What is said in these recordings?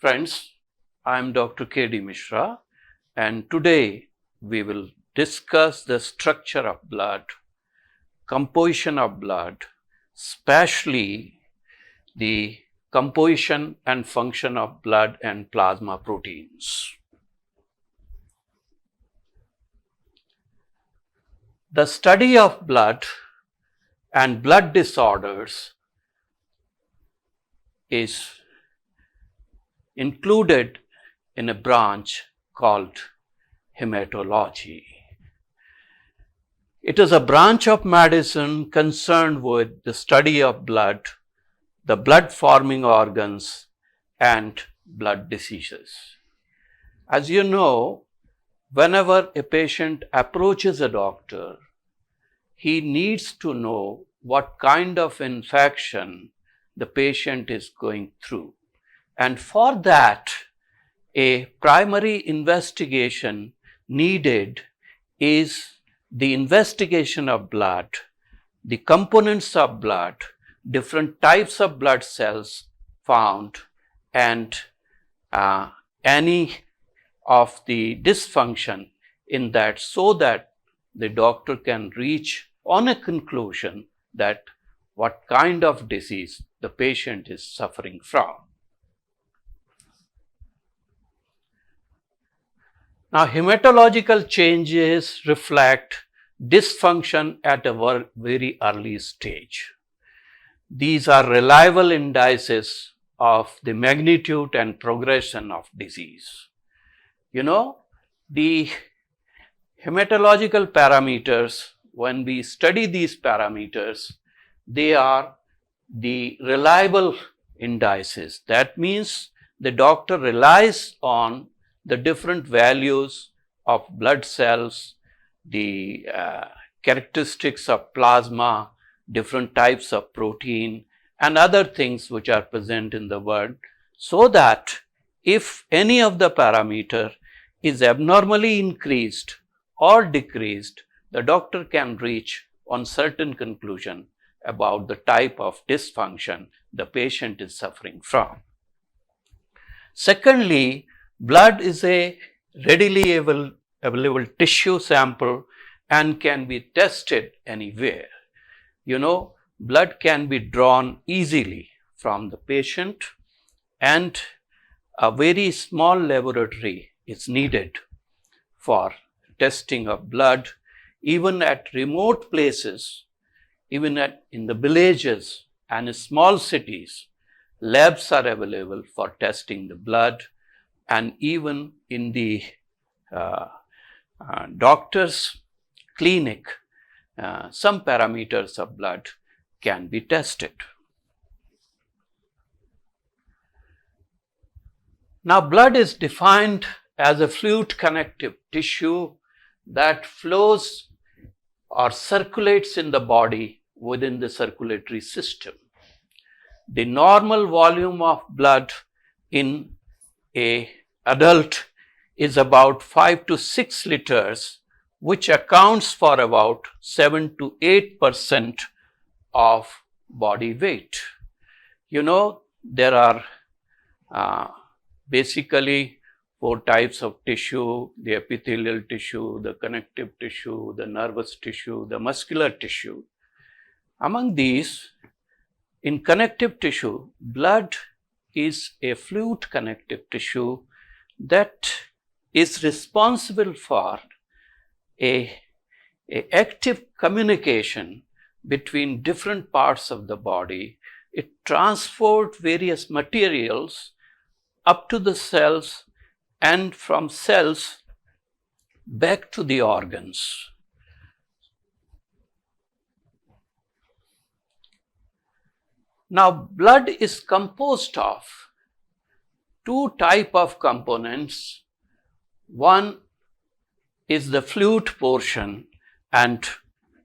Friends, I am Dr. K.D. Mishra, and today we will discuss the structure of blood, composition of blood, especially the composition and function of blood and plasma proteins. The study of blood and blood disorders is included in a branch called hematology. It is a branch of medicine concerned with the study of blood, the blood forming organs, and blood diseases. As you know, whenever a patient approaches a doctor, he needs to know what kind of infection the patient is going through. And for that, a primary investigation needed is the investigation of blood, the components of blood, different types of blood cells found, and any of the dysfunction in that, so that the doctor can reach on a conclusion that what kind of disease the patient is suffering from. Now, hematological changes reflect dysfunction at a very early stage. These are reliable indices of the magnitude and progression of disease. You know, the hematological parameters, when we study these parameters, they are the reliable indices. That means the doctor relies on the different values of blood cells, the characteristics of plasma, different types of protein, and other things which are present in the blood, so that if any of the parameter is abnormally increased or decreased, the doctor can reach on certain conclusion about the type of dysfunction the patient is suffering from. Secondly, blood is a readily available tissue sample and can be tested anywhere. You know, blood can be drawn easily from the patient, and a very small laboratory is needed for testing of blood. Even at remote places, even in the villages and small cities, labs are available for testing the blood. And even in the doctor's clinic, some parameters of blood can be tested. Now, blood is defined as a fluid connective tissue that flows or circulates in the body within the circulatory system. The normal volume of blood in an adult is about 5 to 6 liters, which accounts for about 7 to 8% of body weight. You know, there are basically 4 types of tissue: the epithelial tissue, the connective tissue, the nervous tissue, the muscular tissue. Among these, in connective tissue, blood is a fluid connective tissue that is responsible for a active communication between different parts of the body. It transports various materials up to the cells and from cells back to the organs. Now, blood is composed of 2 types of components. One is the fluid portion and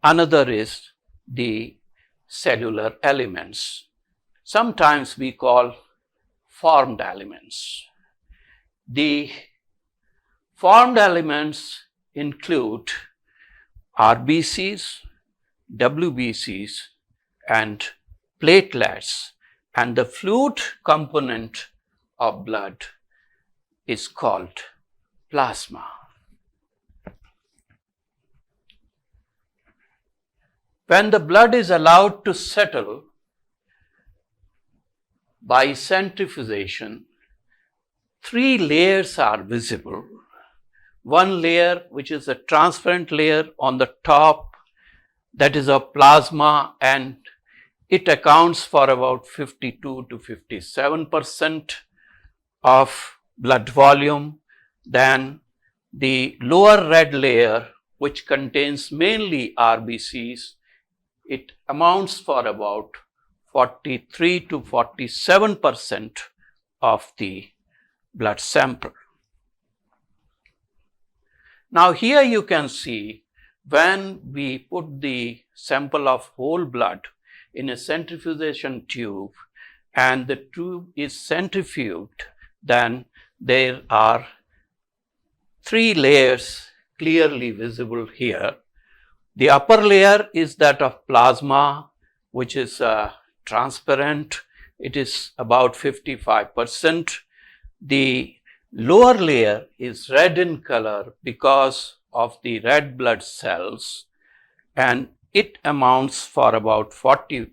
another is the cellular elements. Sometimes we call formed elements. The formed elements include RBCs, WBCs, and platelets, and the fluid component of blood is called plasma. When the blood is allowed to settle by centrifugation, three layers are visible. One layer, which is a transparent layer on the top, that is of plasma, and it accounts for about 52 to 57% of blood volume. Then the lower red layer, which contains mainly RBCs, it amounts for about 43 to 47% of the blood sample. Now here you can see, when we put the sample of whole blood in a centrifugation tube and the tube is centrifuged, then there are three layers clearly visible here. The upper layer is that of plasma, which is transparent. It is about 55%. The lower layer is red in color because of the red blood cells, and it amounts for about 41%.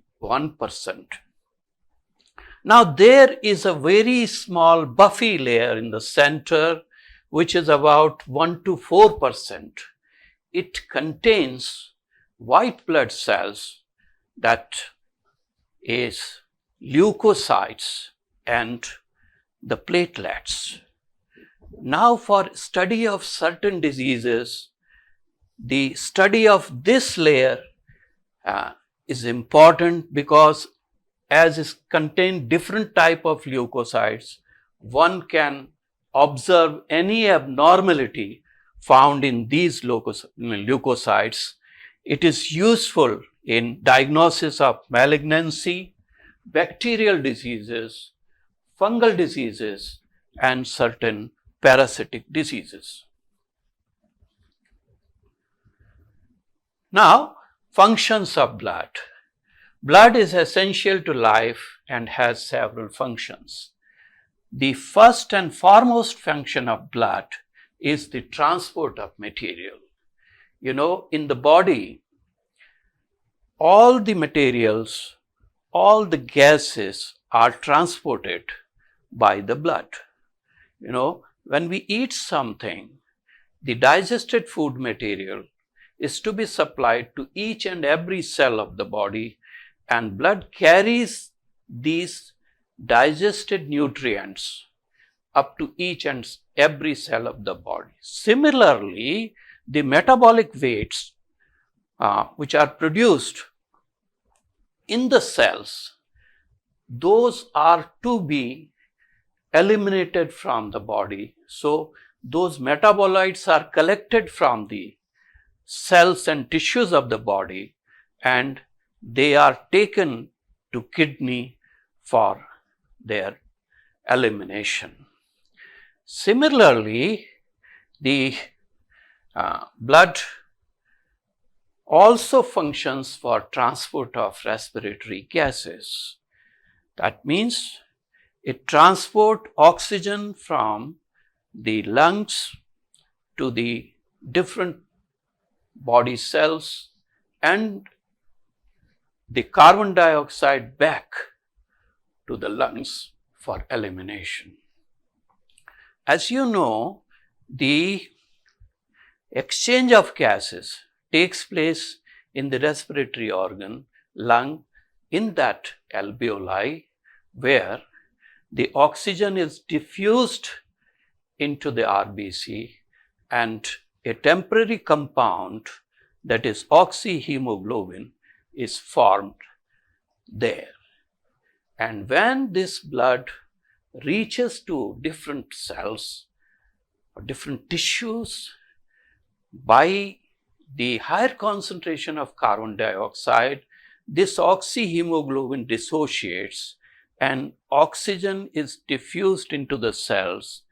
Now there is a very small buffy layer in the center, which is about 1 to 4%. It contains white blood cells, that is leukocytes and the platelets. Now for study of certain diseases, the study of this layer is important, because as it contains different type of leukocytes, one can observe any abnormality found in these leukocytes. It is useful in diagnosis of malignancy, bacterial diseases, fungal diseases, and certain parasitic diseases. Now, functions of blood. Blood is essential to life and has several functions. The first and foremost function of blood is the transport of material. You know, in the body, all the materials, all the gases are transported by the blood. You know, when we eat something, the digested food material is to be supplied to each and every cell of the body, and blood carries these digested nutrients up to each and every cell of the body. Similarly, the metabolic wastes which are produced in the cells, those are to be eliminated from the body. So those metabolites are collected from the cells and tissues of the body, and they are taken to kidney for their elimination. Similarly, the blood also functions for transport of respiratory gases. That means it transports oxygen from the lungs to the different body cells and the carbon dioxide back to the lungs for elimination. As you know, the exchange of gases takes place in the respiratory organ, lung, in that alveoli, where the oxygen is diffused into the RBC and a temporary compound, that is oxyhemoglobin, is formed there. And when this blood reaches to different cells or different tissues, by the higher concentration of carbon dioxide, this oxyhemoglobin dissociates and oxygen is diffused into the cells,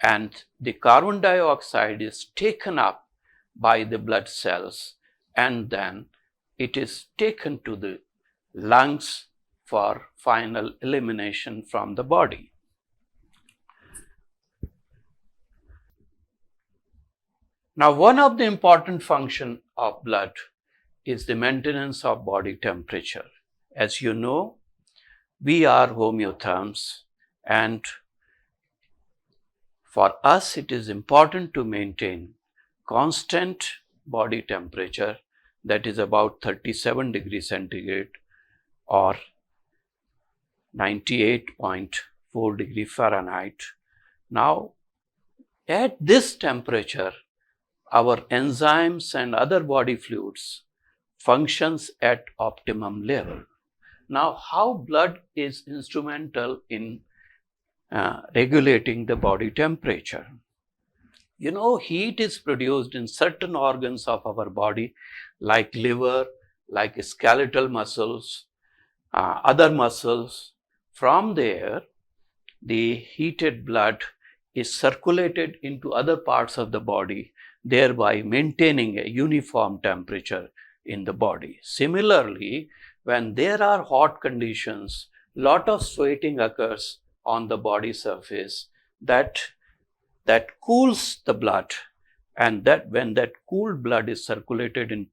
and the carbon dioxide is taken up by the blood cells, and then it is taken to the lungs for final elimination from the body. Now, one of the important functions of blood is the maintenance of body temperature. As you know, we are homeotherms, and for us it is important to maintain constant body temperature, that is about 37 degrees centigrade or 98.4 degree Fahrenheit. Now, at this temperature, our enzymes and other body fluids functions at optimum level. Now, how blood is instrumental in regulating the body temperature? You know, heat is produced in certain organs of our body like liver, like skeletal muscles, other muscles. From there, the heated blood is circulated into other parts of the body, thereby maintaining a uniform temperature in the body. Similarly, when there are hot conditions, lot of sweating occurs on the body surface that cools the blood, and that when that cooled blood is circulated in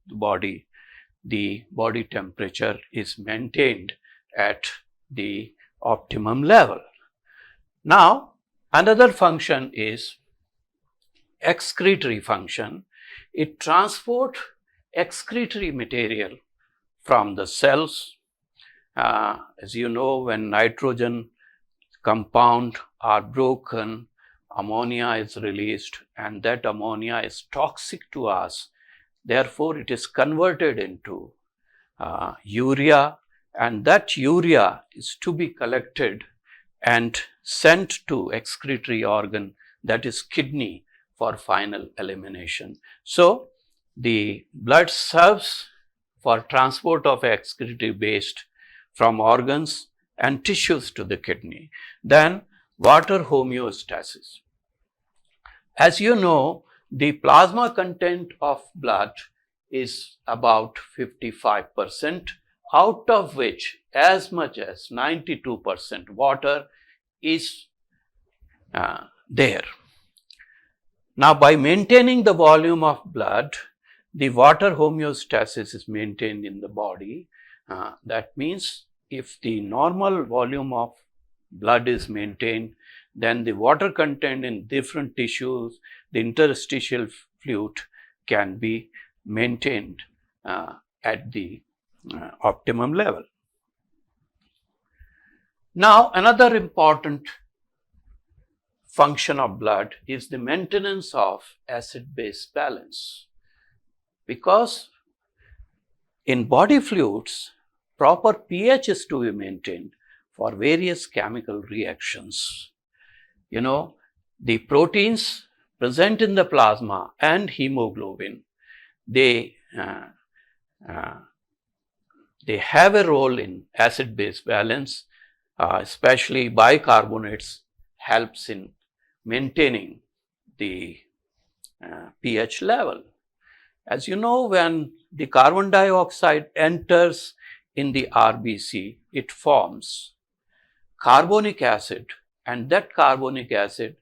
the body temperature is maintained at the optimum level. Now, another function is excretory function. It transports excretory material from the cells. As you know, when nitrogen compound are broken, ammonia is released, and that ammonia is toxic to us. Therefore, it is converted into urea, and that urea is to be collected and sent to excretory organ, that is kidney, for final elimination. So, the blood serves for transport of excretory waste from organs and tissues to the kidney. Then, water homeostasis. As you know, the plasma content of blood is about 55%, out of which as much as 92% water is there. Now, by maintaining the volume of blood, the water homeostasis is maintained in the body. That means if the normal volume of blood is maintained, then the water content in different tissues, the interstitial fluid, can be maintained at the optimum level. Now, another important function of blood is the maintenance of acid-base balance, because in body fluids, proper pH is to be maintained for various chemical reactions. You know, the proteins present in the plasma and hemoglobin, they have a role in acid-base balance, especially bicarbonates helps in maintaining the pH level. As you know, when the carbon dioxide enters in the RBC, it forms carbonic acid, and that carbonic acid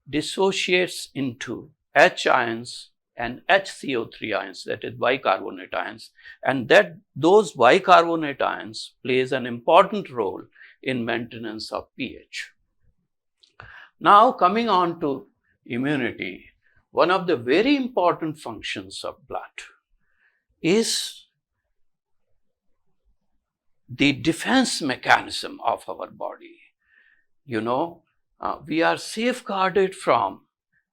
dissociates into H ions and HCO3 ions, that is bicarbonate ions, and that those bicarbonate ions plays an important role in maintenance of pH. Now, coming on to immunity, one of the very important functions of blood is the defense mechanism of our body. You know, we are safeguarded from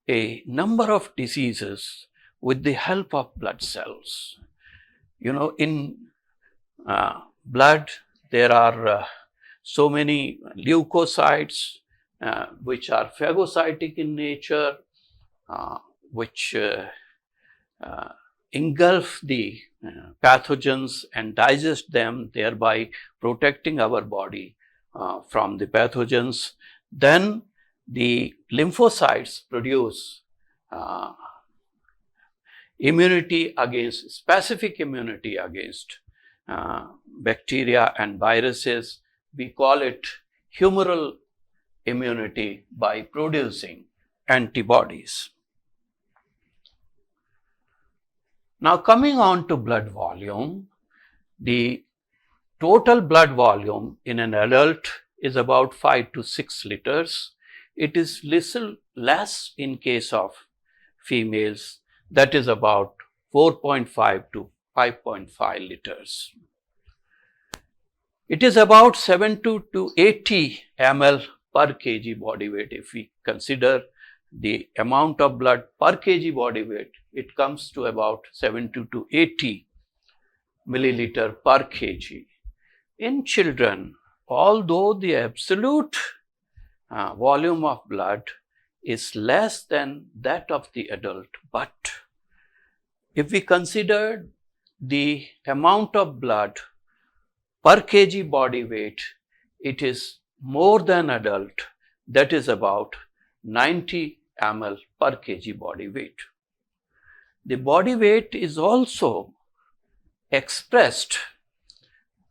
a number of diseases with the help of blood cells. You know, in blood, there are so many leukocytes, which are phagocytic in nature, which engulf the pathogens and digest them, thereby protecting our body from the pathogens. Then the lymphocytes produce specific immunity against bacteria and viruses. We call it humoral immunity by producing antibodies. Now coming on to blood volume, the total blood volume in an adult is about 5 to 6 liters. It is little less in case of females, that is about 4.5 to 5.5 liters. It is about 70 to 80 ml per kg body weight. If we consider the amount of blood per kg body weight, it comes to about 70 to 80 milliliter per kg. In children, although the absolute volume of blood is less than that of the adult, but if we consider the amount of blood per kg body weight, it is more than adult, that is about 90 ml per kg body weight. The body weight is also expressed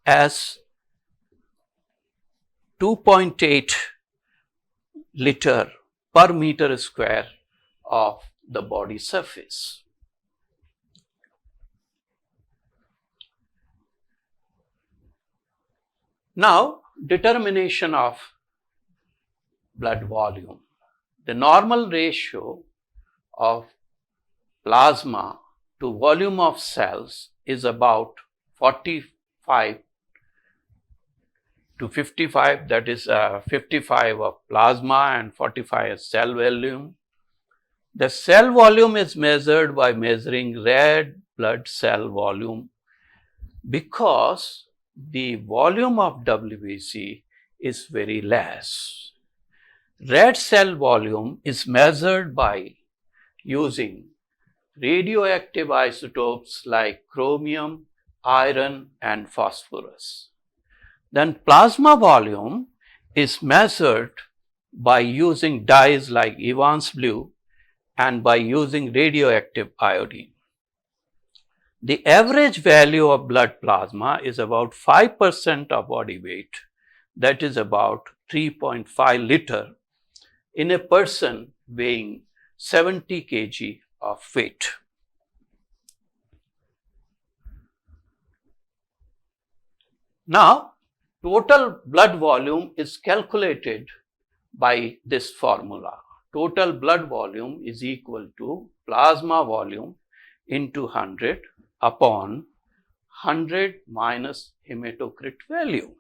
as 2.8 liter per meter square of the body surface. Now, determination of blood volume. The normal ratio of plasma to volume of cells is about 45 to 55, that is 55 of plasma and 45 of cell volume. The cell volume is measured by measuring red blood cell volume because the volume of WBC is very less. Red cell volume is measured by using radioactive isotopes like chromium, iron and phosphorus. Then plasma volume is measured by using dyes like Evans blue and by using radioactive iodine. The average value of blood plasma is about 5% of body weight, that is about 3.5 liter in a person weighing 70 kg of weight. Now, total blood volume is calculated by this formula. Total blood volume is equal to plasma volume into 100 upon 100 minus hematocrit value.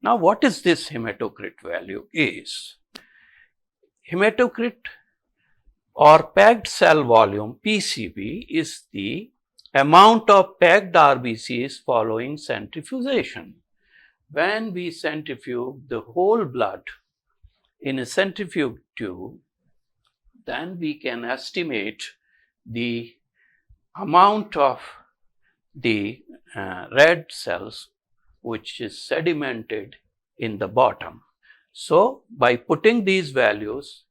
Now, what is this hematocrit value is? Hematocrit or packed cell volume PCV is the amount of packed RBCs following centrifugation. When we centrifuge the whole blood in a centrifuge tube, then we can estimate the amount of the red cells which is sedimented in the bottom. So, by putting these values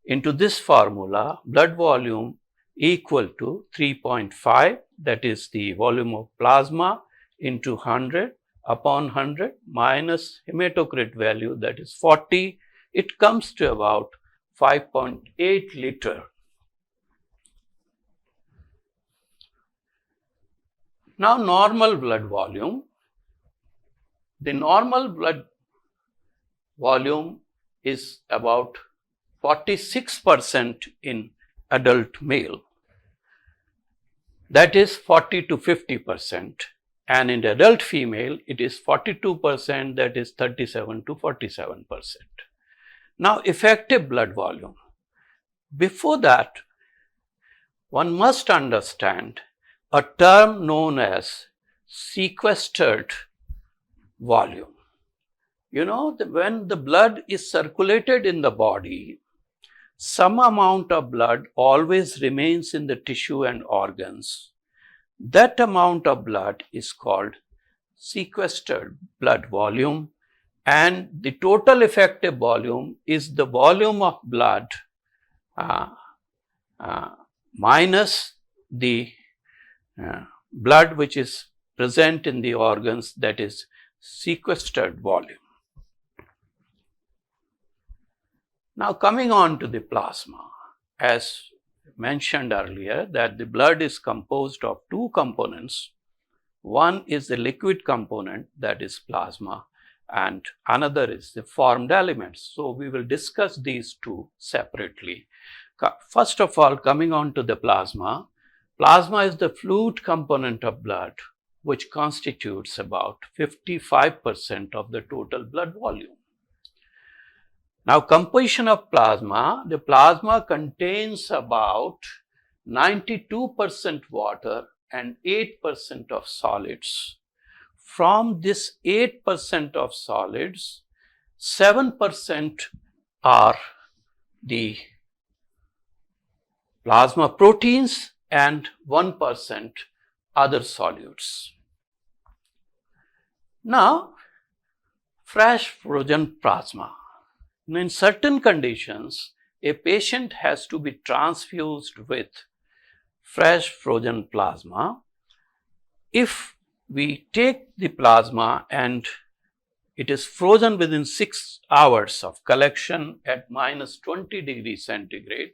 into this formula, blood volume equal to 3.5, that is the volume of plasma, into 100 upon 100 minus hematocrit value, that is 40, it comes to about 5.8 liter. Now, normal blood volume. The normal blood volume is about 46% in adult male, that is 40 to 50%, and in adult female it is 42%, that is 37 to 47%. Now, effective blood volume. Before that, one must understand a term known as sequestered volume. You know, when the blood is circulated in the body, some amount of blood always remains in the tissue and organs. That amount of blood is called sequestered blood volume, and the total effective volume is the volume of blood minus the blood which is present in the organs, that is sequestered volume. Now, coming on to the plasma, as mentioned earlier that the blood is composed of two components. One is the liquid component, that is plasma, and another is the formed elements. So we will discuss these two separately. First of all, coming on to the plasma. Plasma is the fluid component of blood, which constitutes about 55% of the total blood volume. Now, composition of plasma, the plasma contains about 92% water and 8% of solids. From this 8% of solids, 7% are the plasma proteins and 1% other solutes. Now, fresh frozen plasma. In certain conditions, a patient has to be transfused with fresh frozen plasma. If we take the plasma and it is frozen within 6 hours of collection at -20 degrees centigrade,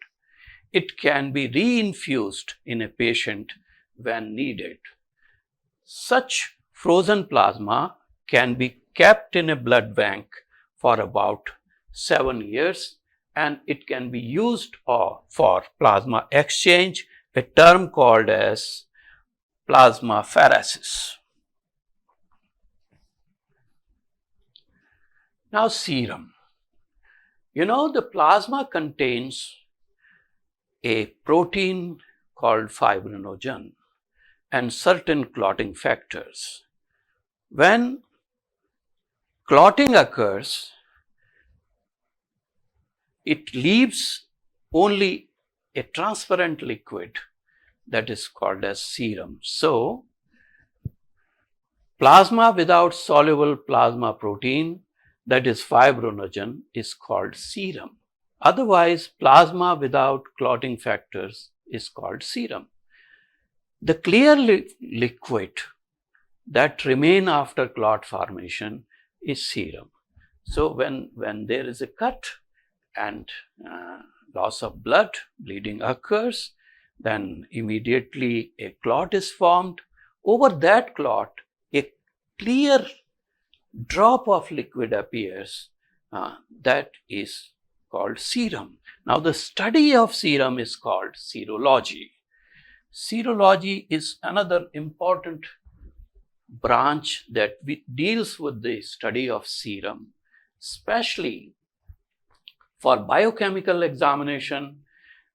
it can be reinfused in a patient when needed. Such frozen plasma can be kept in a blood bank for about 7 years, and it can be used for plasma exchange, a term called as plasmapheresis. Now, serum. The plasma contains a protein called fibrinogen and certain clotting factors. When clotting occurs, it leaves only a transparent liquid that is called as serum. So, plasma without soluble plasma protein, that is fibrinogen, is called serum. Otherwise, plasma without clotting factors is called serum. The clear liquid that remain after clot formation is serum. So, when there is a cut and loss of blood, bleeding occurs, then immediately a clot is formed. Over that clot, a clear drop of liquid appears, that is called serum. Now, the study of serum is called serology. Serology is another important branch that deals with the study of serum, especially for biochemical examination.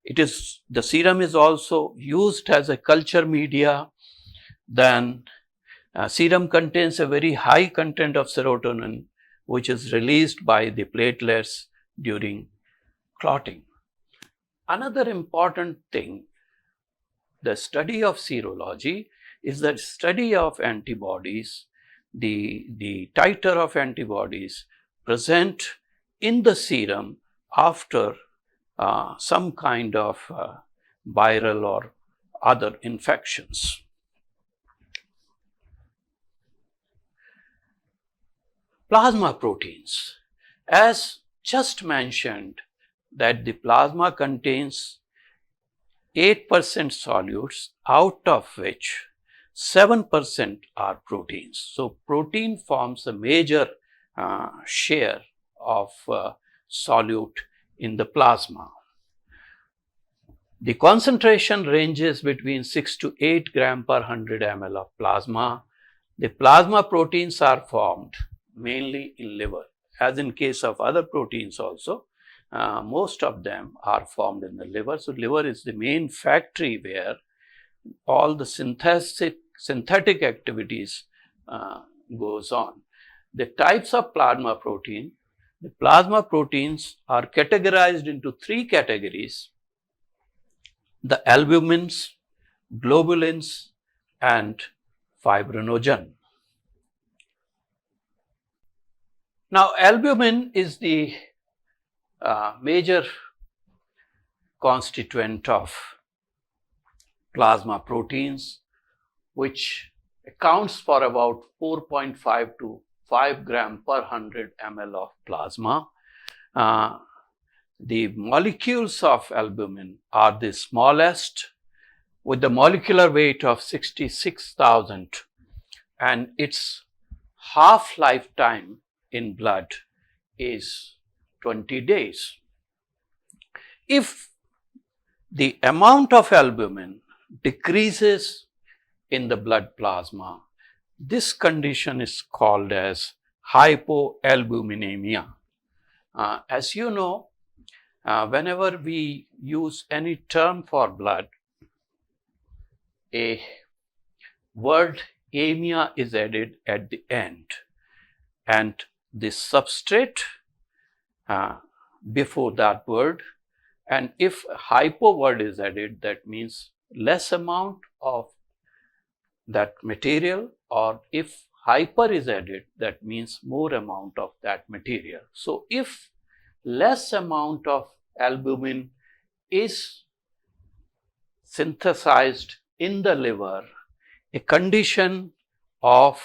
The serum is also used as a culture media. Then serum contains a very high content of serotonin, which is released by the platelets during clotting. Another important thing, the study of serology, is the study of antibodies, the titer of antibodies present in the serum after some kind of viral or other infections. Plasma proteins. As just mentioned, that the plasma contains 8% solutes, out of which 7% are proteins. So, protein forms a major share of solute in the plasma. The concentration ranges between 6 to 8 gram per 100 ml of plasma. The plasma proteins are formed mainly in liver. As in case of other proteins also, most of them are formed in the liver. So, liver is the main factory where all the synthetic activities goes on. The types of plasma protein. The plasma proteins are categorized into 3 categories: the albumins, globulins, and fibrinogen. Now, albumin is the major constituent of plasma proteins, which accounts for about 4.5 to 5 gram per 100 ml of plasma. The molecules of albumin are the smallest with the molecular weight of 66,000, and its half-life time in blood is 20 days. If the amount of albumin decreases in the blood plasma, this condition is called as hypoalbuminemia. As you know, whenever we use any term for blood, a word amia is added at the end, and the substrate before that word, and if hypo word is added, that means less amount of that material, or if hyper is added, that means more amount of that material. So if less amount of albumin is synthesized in the liver, a condition of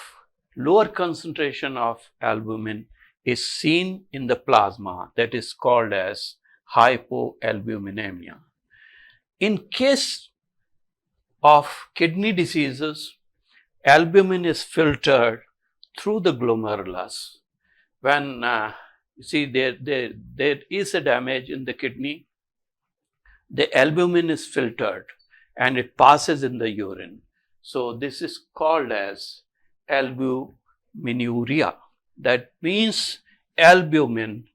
lower concentration of albumin is seen in the plasma, that is called as hypoalbuminemia. In case of kidney diseases, albumin is filtered through the glomerulus. When you see there is a damage in the kidney, the albumin is filtered and it passes in the urine. So this is called as albuminuria. That means albumin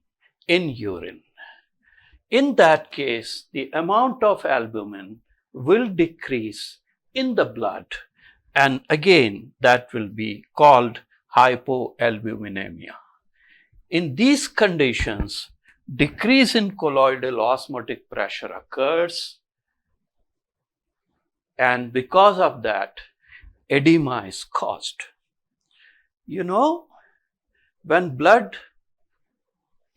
in urine. In that case, the amount of albumin will decrease in the blood, and again that will be called hypoalbuminemia. In these conditions, decrease in colloidal osmotic pressure occurs, and because of that, edema is caused. You know, when blood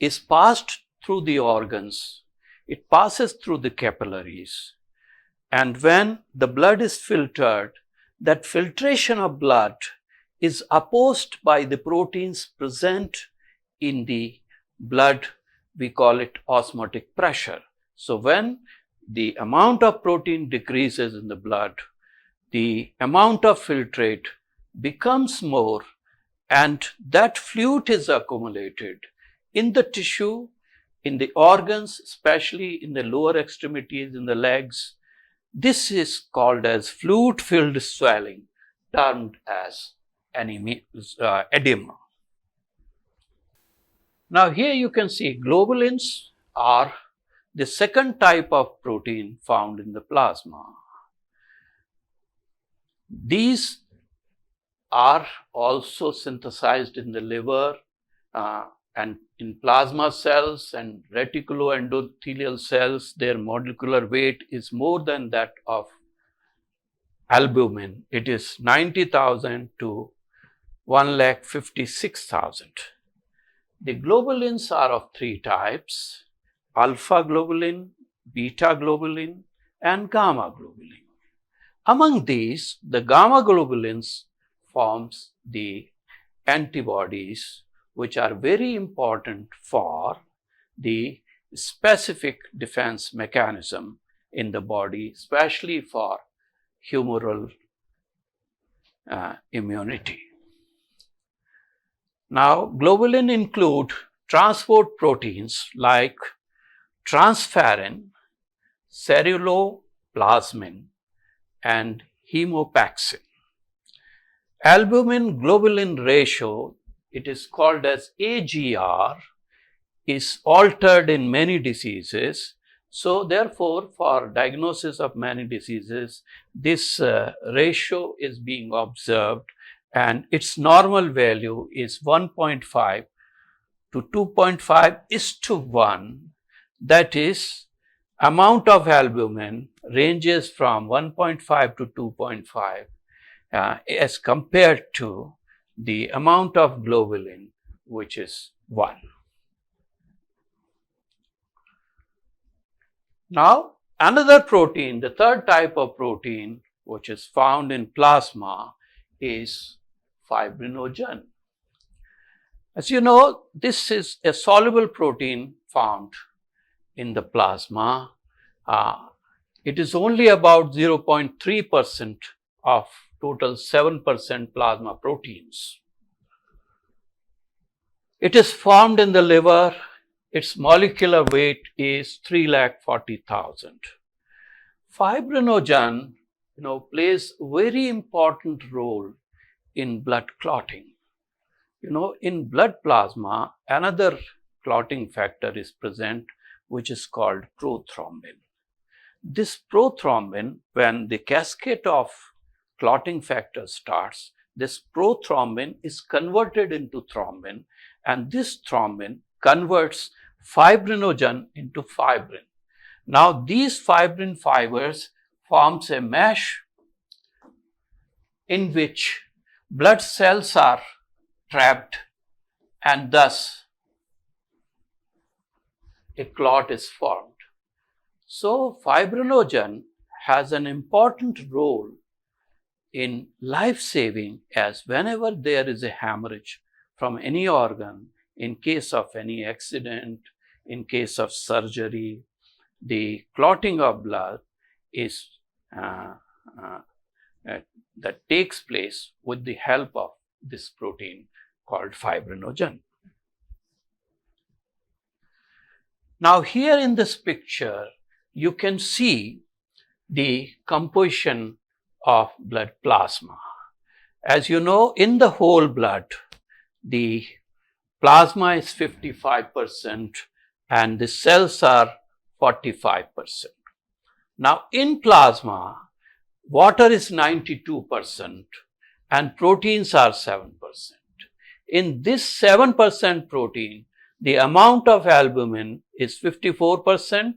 is passed through the organs, it passes through the capillaries, and when the blood is filtered, that filtration of blood is opposed by the proteins present in the blood. We call it osmotic pressure. So when the amount of protein decreases in the blood, the amount of filtrate becomes more, and that fluid is accumulated in the tissue, in the organs, especially in the lower extremities, in the legs. This is called as fluid-filled swelling, termed as edema. Now here you can see globulins are the second type of protein found in the plasma. These are also synthesized in the liver and in plasma cells and reticuloendothelial cells. Their molecular weight is more than that of albumin. It is 90,000 to 1,56,000. The globulins are of three types: alpha globulin, beta globulin, and gamma globulin. Among these, the gamma globulins forms the antibodies, which are very important for the specific defense mechanism in the body, especially for humoral immunity. Now, globulin include transport proteins like transferrin, ceruloplasmin, and hemopaxin. Albumin globulin ratio, it is called as AGR, is altered in many diseases. So therefore, for diagnosis of many diseases, this ratio is being observed, and its normal value is 1.5 to 2.5:1. That is, amount of albumin ranges from 1.5 to 2.5 as compared to the amount of globulin, which is 1. Now, another protein, the third type of protein which is found in plasma, is fibrinogen. As you know, this is a soluble protein found in the plasma. It is only about 0.3% of total 7% plasma proteins. It is formed in the liver. Its molecular weight is 340,000. Fibrinogen, plays a very important role in blood clotting. In blood plasma, another clotting factor is present, which is called prothrombin. This prothrombin, when the cascade of clotting factor starts, this prothrombin is converted into thrombin, and this thrombin converts fibrinogen into fibrin. Now, these fibrin fibers forms a mesh in which blood cells are trapped, and thus a clot is formed. So, fibrinogen has an important role in life saving, as whenever there is a hemorrhage from any organ, in case of any accident, in case of surgery, the clotting of blood is that takes place with the help of this protein called fibrinogen. Now, here in this picture, you can see the composition of blood plasma. As you know, in the whole blood, the plasma is 55% and the cells are 45%. Now, in plasma, water is 92% and proteins are 7%. In this 7% protein, the amount of albumin is 54%,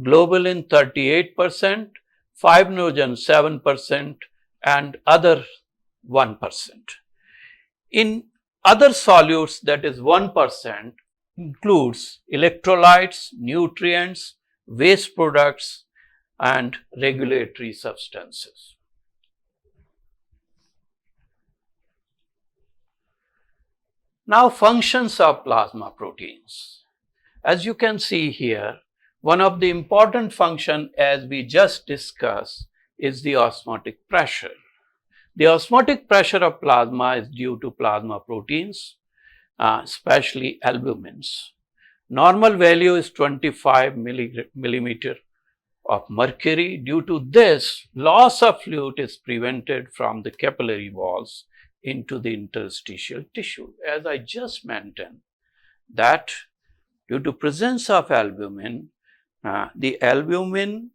globulin 38%, fibrinogen 7%, and other 1%. In other solutes, that is 1%, includes electrolytes, nutrients, waste products, and regulatory substances. Now, functions of plasma proteins. As you can see here, one of the important functions, as we just discussed, is the osmotic pressure. The osmotic pressure of plasma is due to plasma proteins, especially albumins. Normal value is 25 millimeter of mercury. Due to this, loss of fluid is prevented from the capillary walls into the interstitial tissue. As I just mentioned, that due to presence of albumin, the albumin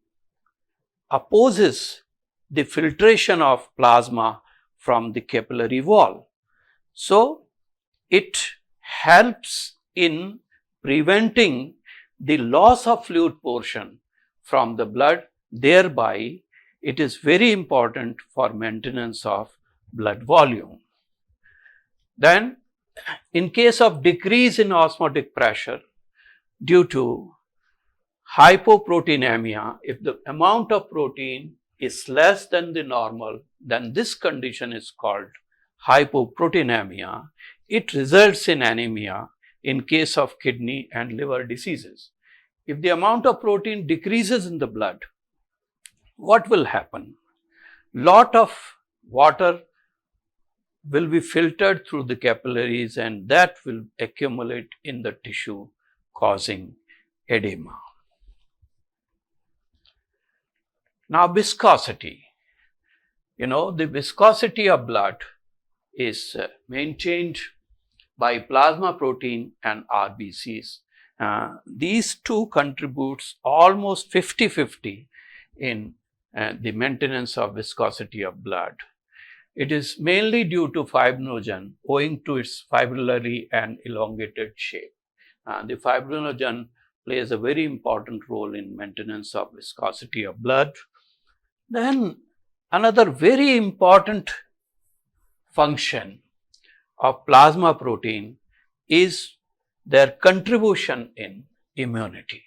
opposes the filtration of plasma from the capillary wall. So, it helps in preventing the loss of fluid portion from the blood. Thereby, it is very important for maintenance of blood volume. Then, in case of decrease in osmotic pressure due to hypoproteinemia, if the amount of protein is less than the normal, then this condition is called hypoproteinemia. It results in anemia in case of kidney and liver diseases. If the amount of protein decreases in the blood, what will happen? Lot of water will be filtered through the capillaries, and that will accumulate in the tissue, causing edema. Now, viscosity. The viscosity of blood is maintained by plasma protein and RBCs. These two contributes almost 50-50 in the maintenance of viscosity of blood. It is mainly due to fibrinogen, owing to its fibrillary and elongated shape. The fibrinogen plays a very important role in maintenance of viscosity of blood. Then another very important function of plasma protein is their contribution in immunity.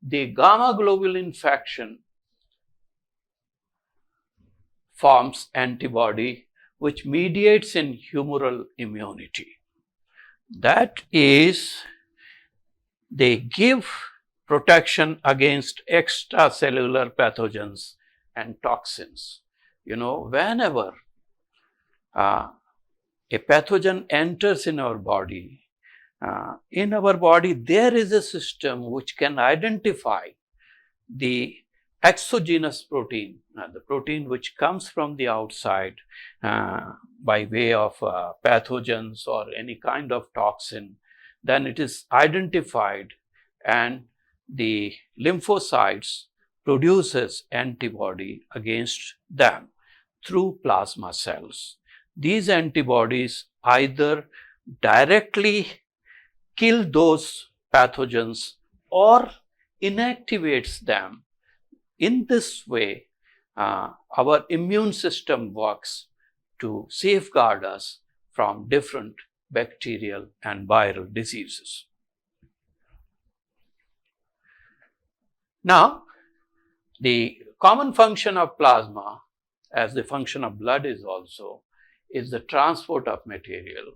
The gamma globulin fraction forms antibody which mediates in humoral immunity. That is, they give protection against extracellular pathogens and toxins. You know, whenever a pathogen enters in our body, there is a system which can identify the exogenous protein, the protein which comes from the outside by way of pathogens or any kind of toxin. Then it is identified and the lymphocytes produces antibody against them through plasma cells. These antibodies either directly kill those pathogens or inactivates them. In this way, our immune system works to safeguard us from different bacterial and viral diseases. Now, the common function of plasma, as the function of blood is also, is the transport of material.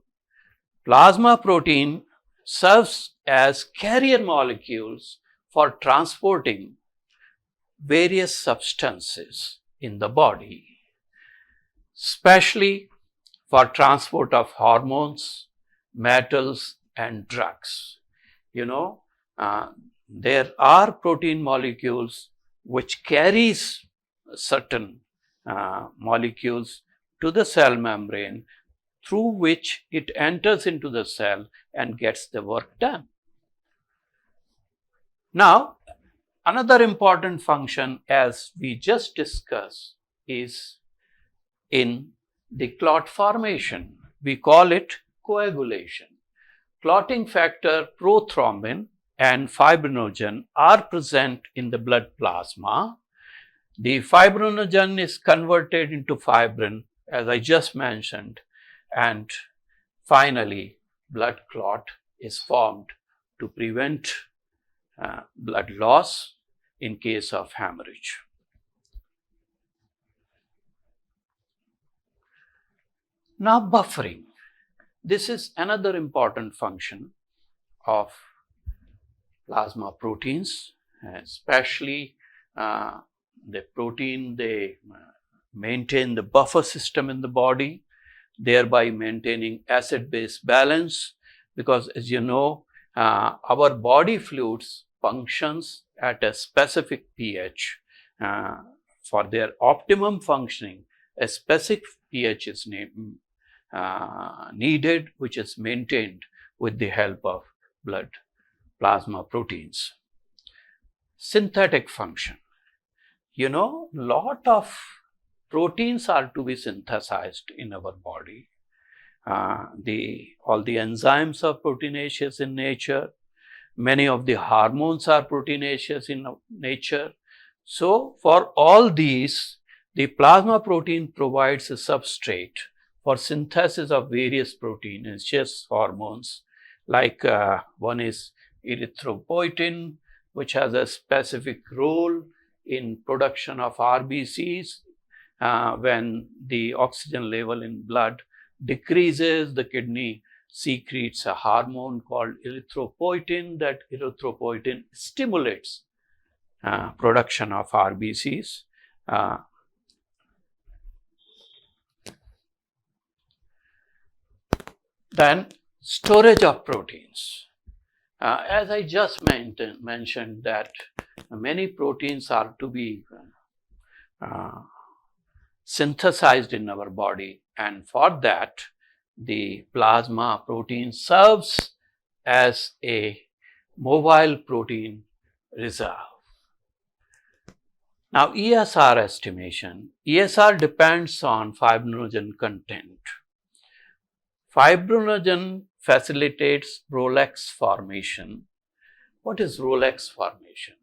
Plasma protein serves as carrier molecules for transporting various substances in the body, especially for transport of hormones, metals, and drugs. You know, there are protein molecules which carries certain molecules to the cell membrane, through which it enters into the cell and gets the work done. Now, another important function, as we just discussed, is in the clot formation. We call it coagulation. Clotting factor prothrombin and fibrinogen are present in the blood plasma. The fibrinogen is converted into fibrin, as I just mentioned, and finally blood clot is formed to prevent blood loss in case of hemorrhage. Now, buffering. This is another important function of plasma proteins, especially the protein, they maintain the buffer system in the body, thereby maintaining acid-base balance, because as you know, our body fluids functions at a specific pH. For their optimum functioning, a specific pH is needed, which is maintained with the help of blood plasma proteins. Synthetic function. You know, lot of proteins are to be synthesized in our body. All the enzymes are proteinaceous in nature. Many of the hormones are proteinaceous in nature. So, for all these, the plasma protein provides a substrate for synthesis of various proteinaceous hormones, like one is erythropoietin, which has a specific role in production of RBCs. When the oxygen level in blood decreases, the kidney secretes a hormone called erythropoietin. That erythropoietin stimulates production of RBCs. Then storage of proteins. As I just mentioned that many proteins are to be synthesized in our body, and for that the plasma protein serves as a mobile protein reserve. Now, ESR estimation. ESR depends on fibrinogen content. Fibrinogen facilitates Rolex formation. What is Rolex formation?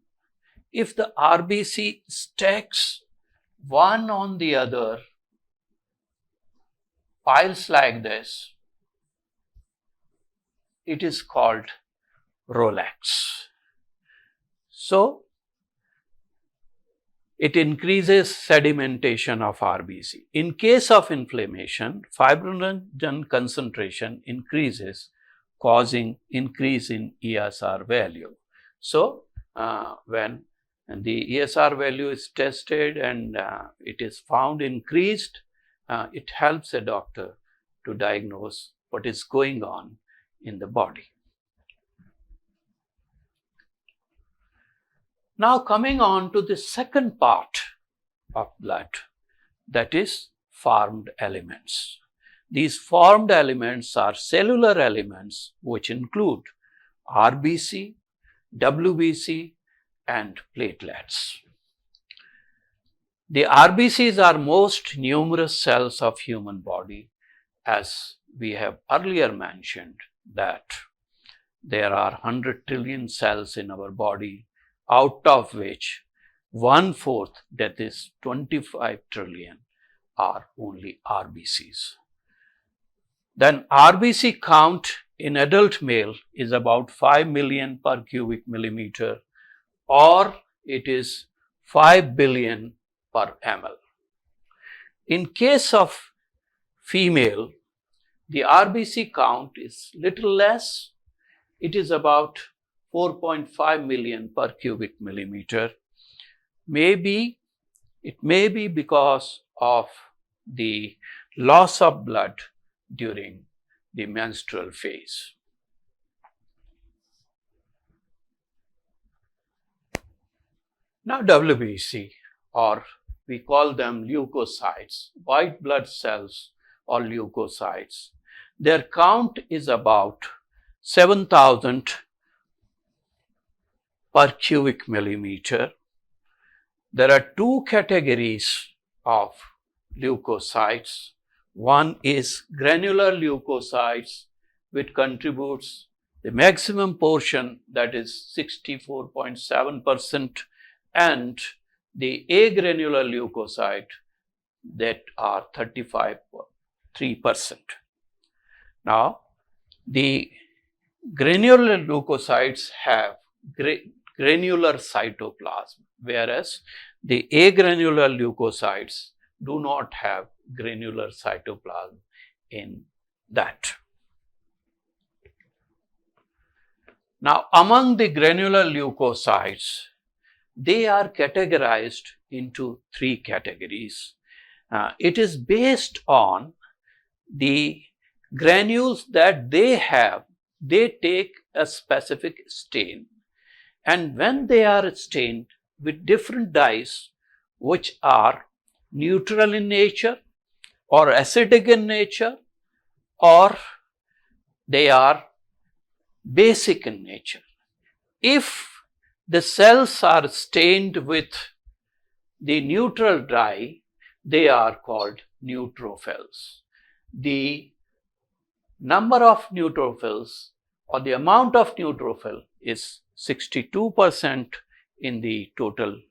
If the RBC stacks one on the other, piles like this, it is called Rolex. So, it increases sedimentation of RBC. In case of inflammation, fibrinogen concentration increases, causing increase in ESR value. So, when the ESR value is tested and it is found increased, it helps a doctor to diagnose what is going on in the body. Now coming on to the second part of blood, that is formed elements. These formed elements are cellular elements which include RBC, WBC and platelets. The RBCs are most numerous cells of human body, as we have earlier mentioned that there are 100 trillion cells in our body, out of which 1/4, that is 25 trillion, are only RBCs. Then RBC count in adult male is about 5 million per cubic millimeter, or it is 5 billion per ml. In case of female, the RBC count is little less. It is about 4.5 million per cubic millimeter. It may be because of the loss of blood during the menstrual phase. Now WBC, or we call them leukocytes, white blood cells or leukocytes. Their count is about 7,000 per cubic millimeter. There are two categories of leukocytes. One is granular leukocytes, which contributes the maximum portion, that is 64.7%, and the agranular leukocyte that are 35.3%. Now, the granular leukocytes have granular cytoplasm, whereas the agranular leukocytes do not have granular cytoplasm in that. Now, among the granular leukocytes, they are categorized into three categories. It is based on the granules that they have. They take a specific stain, and when they are stained with different dyes, which are neutral in nature or acidic in nature, or they are basic in nature. If the cells are stained with the neutral dye, they are called neutrophils. The number of neutrophils or the amount of neutrophil is 62% in the total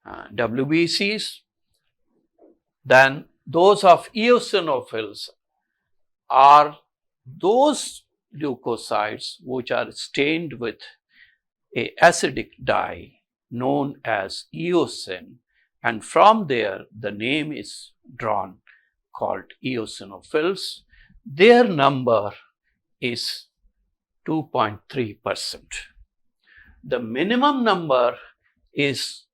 WBCs. Then those of eosinophils are those leukocytes which are stained with an acidic dye known as eosin, and from there the name is drawn, called eosinophils. Their number is 2.3%. The minimum number is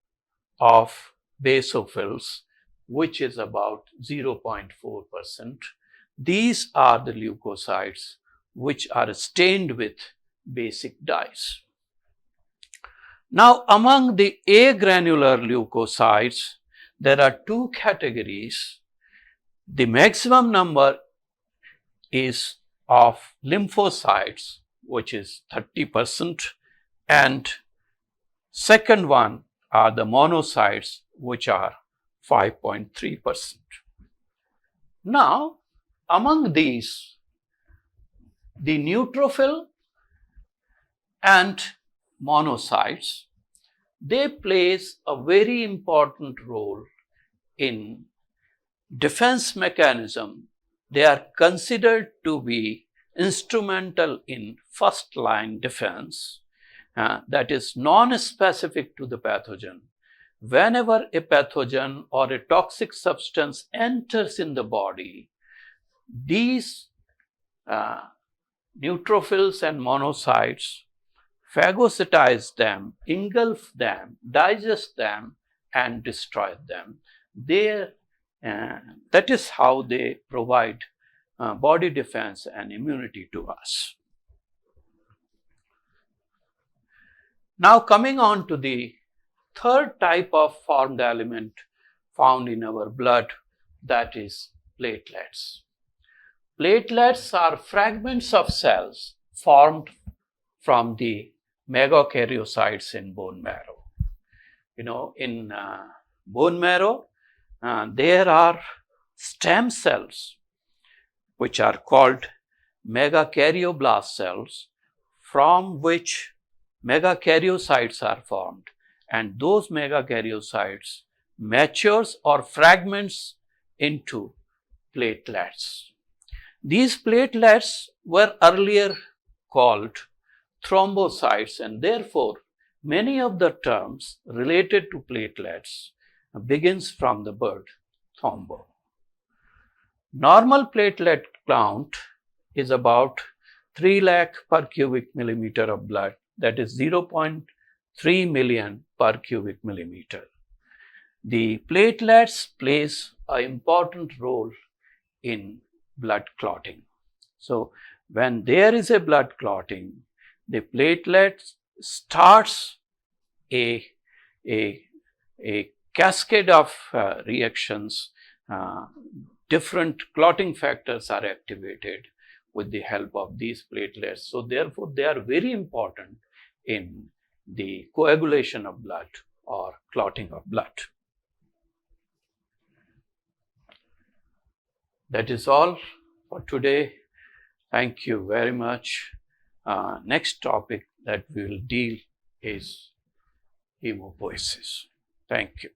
of basophils, which is about 0.4%. These are the leukocytes which are stained with basic dyes. Now, among the agranular leukocytes, there are two categories. The maximum number is of lymphocytes, which is 30%, and second one are the monocytes, which are 5.3%. Now, among these, the neutrophil and monocytes, they plays a very important role in defense mechanism. They are considered to be instrumental in first line defense, that is non-specific to the pathogen. Whenever a pathogen or a toxic substance enters in the body, these neutrophils and monocytes phagocytize them, engulf them, digest them, and destroy them. That is how they provide body defense and immunity to us. Now coming on to the third type of formed element found in our blood, that is platelets. Platelets are fragments of cells formed from the megakaryocytes in bone marrow. In bone marrow, there are stem cells which are called megakaryoblast cells, from which megakaryocytes are formed, and those megakaryocytes matures or fragments into platelets. These platelets were earlier called thrombocytes, and therefore many of the terms related to platelets begins from the word thrombo. Normal platelet count is about 3 lakh per cubic millimeter of blood, that is 0.3 million per cubic millimeter. The platelets plays an important role in blood clotting. So when there is a blood clotting, the platelets starts a cascade of reactions. Different clotting factors are activated with the help of these platelets. So therefore, they are very important in the coagulation of blood or clotting of blood. That is all for today. Thank you very much. Next topic that we will deal is hemopoiesis. Thank you.